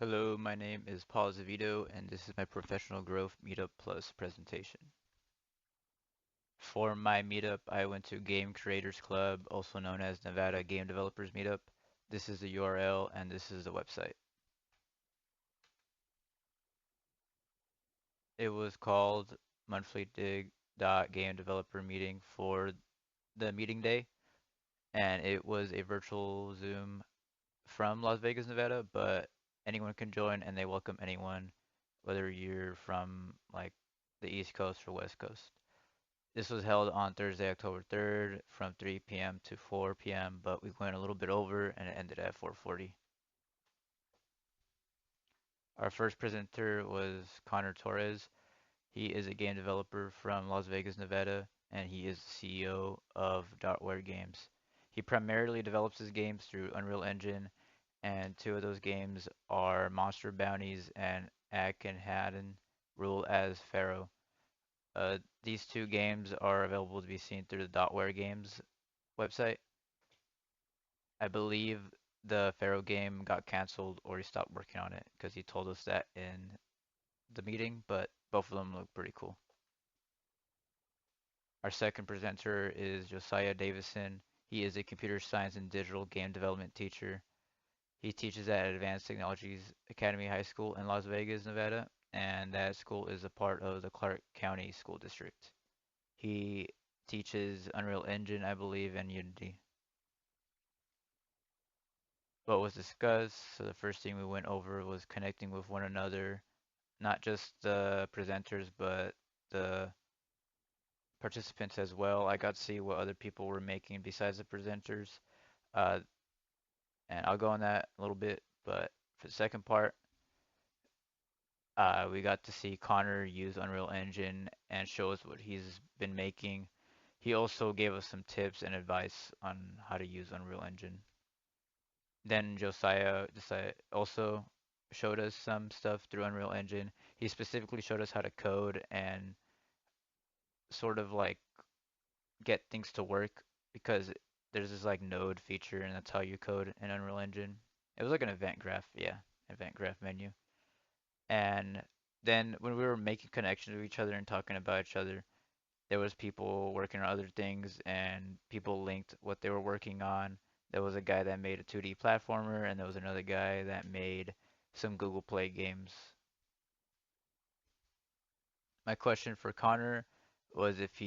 Hello, my name is Paul Zavito, and this is my Professional Growth Meetup Plus presentation. For my meetup, I went to Game Creators Club, also known as Nevada Game Developers Meetup. This is the URL, and this is the website. It was called Monthly Dig Game Developer Meeting for the meeting day, and it was a virtual Zoom from Las Vegas, Nevada, but anyone can join, and they welcome anyone, whether you're from like the East Coast or West Coast. This was held on Thursday, October 3rd from 3 p.m. to 4 p.m., but we went a little bit over and it ended at 4:40. Our first presenter was Connor Torres. He is a game developer from Las Vegas, Nevada, and he is the CEO of Dartware Games. He primarily develops his games through Unreal Engine, and two of those games are Monster Bounties and Akhenaten Rule as Pharaoh. These two games are available to be seen through the Dotware Games website. I believe the Pharaoh game got canceled or he stopped working on it because he told us that in the meeting, but both of them look pretty cool. Our second presenter is Josiah Davison. He is a computer science and digital game development teacher. He teaches at Advanced Technologies Academy High School in Las Vegas, Nevada, and that school is a part of the Clark County School District. He teaches Unreal Engine, I believe, and Unity. What was discussed, so the first thing we went over was connecting with one another, not just the presenters, but the participants as well. I got to see what other people were making besides the presenters, uh, and I'll go on that a little bit. But for the second part, we got to see Connor use Unreal Engine and show us what he's been making. He also gave us some tips and advice on how to use Unreal Engine. Then Josiah also showed us some stuff through Unreal Engine. He specifically showed us how to code and sort of like get things to work because there's this like node feature and that's how you code in Unreal Engine. It was like an event graph, yeah, event graph menu. And then when we were making connections with each other and talking about each other, there was people working on other things and people linked what they were working on. There was a guy that made a 2D platformer and there was another guy that made some Google Play games. My question for Connor was if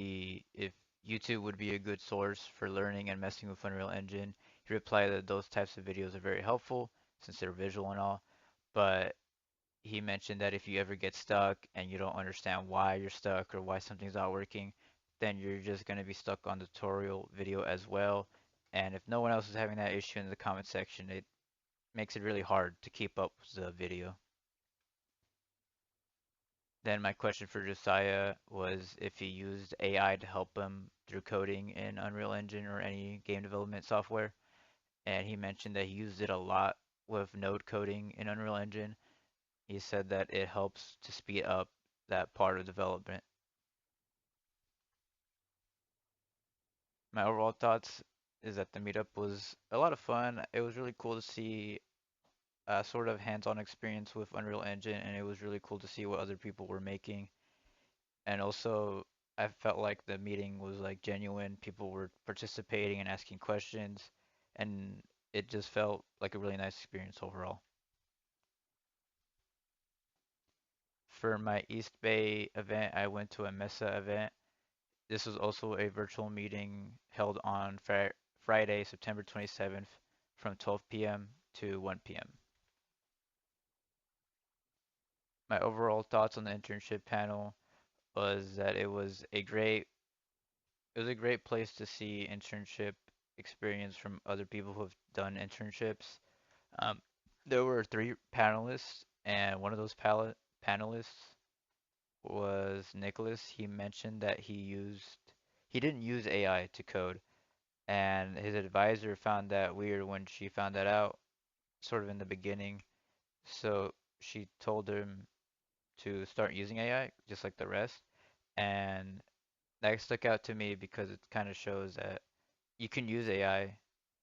YouTube would be a good source for learning and messing with Unreal Engine. He replied that those types of videos are very helpful since they're visual and all, but he mentioned that if you ever get stuck and you don't understand why you're stuck or why something's not working, then you're just going to be stuck on the tutorial video as well. And if no one else is having that issue in the comment section, it makes it really hard to keep up with the video. Then my question for Josiah was if he used AI to help him through coding in Unreal Engine or any game development software. And he mentioned that he used it a lot with node coding in Unreal Engine. He said that it helps to speed up that part of development. My overall thoughts is that the meetup was a lot of fun. It was really cool to see a sort of hands-on experience with Unreal Engine, and it was really cool to see what other people were making. And also, I felt like the meeting was like genuine. People were participating and asking questions, and it just felt like a really nice experience overall. For my East Bay event, I went to a Mesa event. This was also a virtual meeting held on Friday, September 27th from 12 p.m. to 1 p.m. My overall thoughts on the internship panel was that it was a great place to see internship experience from other people who have done internships. Um, there were three panelists, and one of those panelists was Nicholas. He mentioned that he didn't use AI to code, and his advisor found that weird when she found that out, sort of in the beginning. So she told him to start using AI, just like the rest, and that stuck out to me because it kind of shows that you can use AI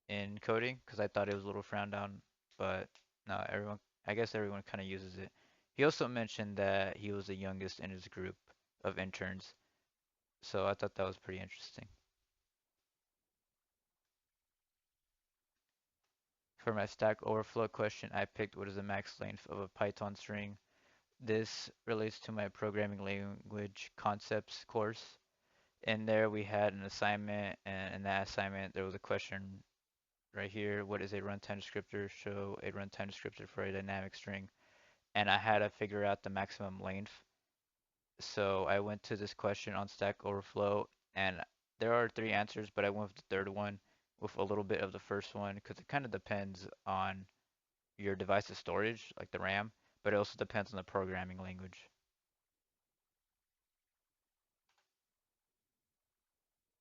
in coding because I thought it was a little frowned down, but no, everyone I guess everyone kind of uses it. He also mentioned that he was the youngest in his group of interns, so I thought that was pretty interesting. For my Stack Overflow question, I picked what is the max length of a Python string. This relates to my programming language concepts course. In there, we had an assignment, and in that assignment, there was a question right here. What is a runtime descriptor? Show a runtime descriptor for a dynamic string. And I had to figure out the maximum length. So I went to this question on Stack Overflow, and there are three answers, but I went with the third one with a little bit of the first one because it kind of depends on your device's storage, like the RAM, but it also depends on the programming language.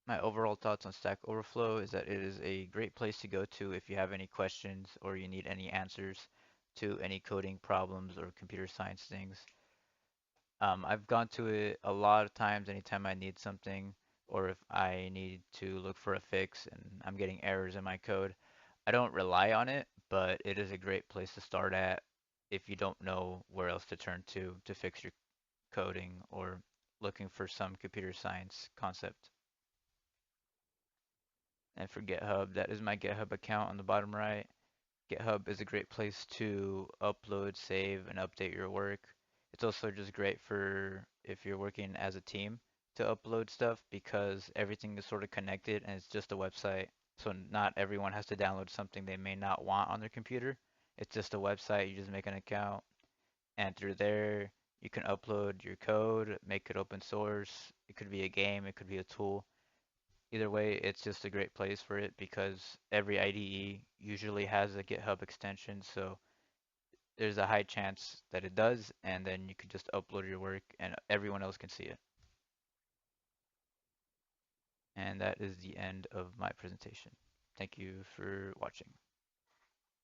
My overall thoughts on Stack Overflow is that it is a great place to go to if you have any questions or you need any answers to any coding problems or computer science things. I've gone to it a lot of times anytime I need something or if I need to look for a fix and I'm getting errors in my code. I don't rely on it, but it is a great place to start at if you don't know where else to turn to fix your coding or looking for some computer science concept. And for GitHub, that is my GitHub account on the bottom right. GitHub is a great place to upload, save, and update your work. It's also just great for if you're working as a team to upload stuff because everything is sort of connected and it's just a website. So not everyone has to download something they may not want on their computer. It's just a website. You just make an account, and through there, you can upload your code, make it open source. It could be a game, it could be a tool. Either way, it's just a great place for it because every IDE usually has a GitHub extension, so there's a high chance that it does, and then you can just upload your work and everyone else can see it. And that is the end of my presentation. Thank you for watching.